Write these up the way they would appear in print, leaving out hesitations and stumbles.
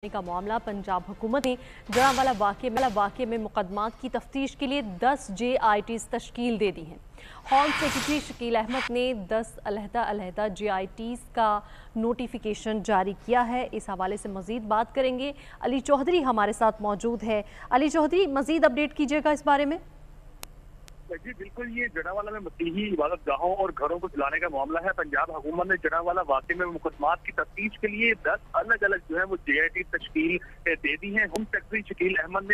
का मामला पंजाब हुकूमत ने जरावाला वाक़े में मुकदमात की तफ्तीश के लिए 10 JITs तश्कील दे दी हैं। होम सेक्रेटरी शकील अहमद ने 10 अलहदा JITs का नोटिफिकेशन जारी किया है। इस हवाले से मजीद बात करेंगे। अली चौधरी हमारे साथ मौजूद है। अली चौधरी, मजीद अपडेट कीजिएगा इस बारे में। जी बिल्कुल, ये जड़ावाला में मसीही इबादत गाहों और घरों को जलाने का मामला है। पंजाब हुकूमत ने जड़ावाला वाक़े में मुकदमात की तफ्तीश के लिए 10 अलग अलग जो है वो JIT तश्कील दे दी है। होम सेक्रेटरी शकील अहमद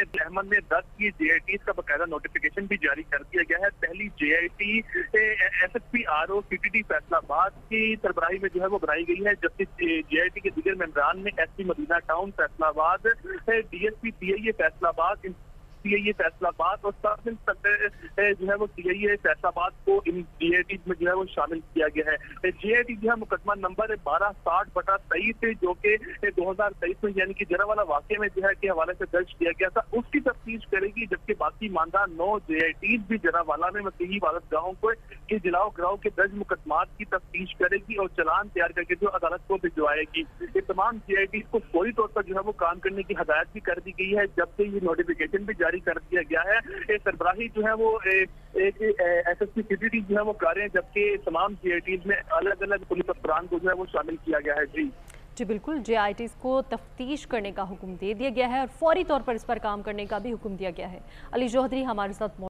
ने 10 की JITs का बाकायदा नोटिफिकेशन भी जारी कर दिया गया है। पहली JIT SSP RO CTD Faisalabad की सरबराही में जो है वो बनाई गई है, जबकि JIT के दीगर मेंबरान में SP Madina town Faisalabad, DSP CIA Faisalabad, ये फैसलाबाद और सब इंस्पेक्टर जो है वो CIA फैसलाबाद को इन JIT में जो है वो शामिल किया गया है। JIT जो है मुकदमा नंबर 1260/23 जो कि 2023 में यानी कि जरावाला वाक़े में जो है के हवाले से दर्ज किया गया था, उसकी तफ्तीश करेगी। जबकि बाकी मानदा 9 JITs भी जरावाला में मसीही इबादत गाहों को के जलाओ गिराओ के दर्ज मुकदमात की तफ्तीश करेगी और चलान तैयार करके जो अदालत को भिजवाएगी। ये तमाम JITs को फौरी तौर पर जो है वो काम करने की हदायत भी कर दी गई है, जबकि ये नोटिफिकेशन भी जारी कर दिया गया है। एक सरबराही जो है वो एक SSP CTD जो है वो कर रहे हैं, जबकि तमाम JITs में अलग अलग पुलिस अफसरान को जो है वो शामिल किया गया है। जी बिल्कुल, JITs को तफ्तीश करने का हुक्म दे दिया गया है और फौरी तौर पर इस पर काम करने का भी हुक्म दिया गया है। अली चौधरी हमारे साथ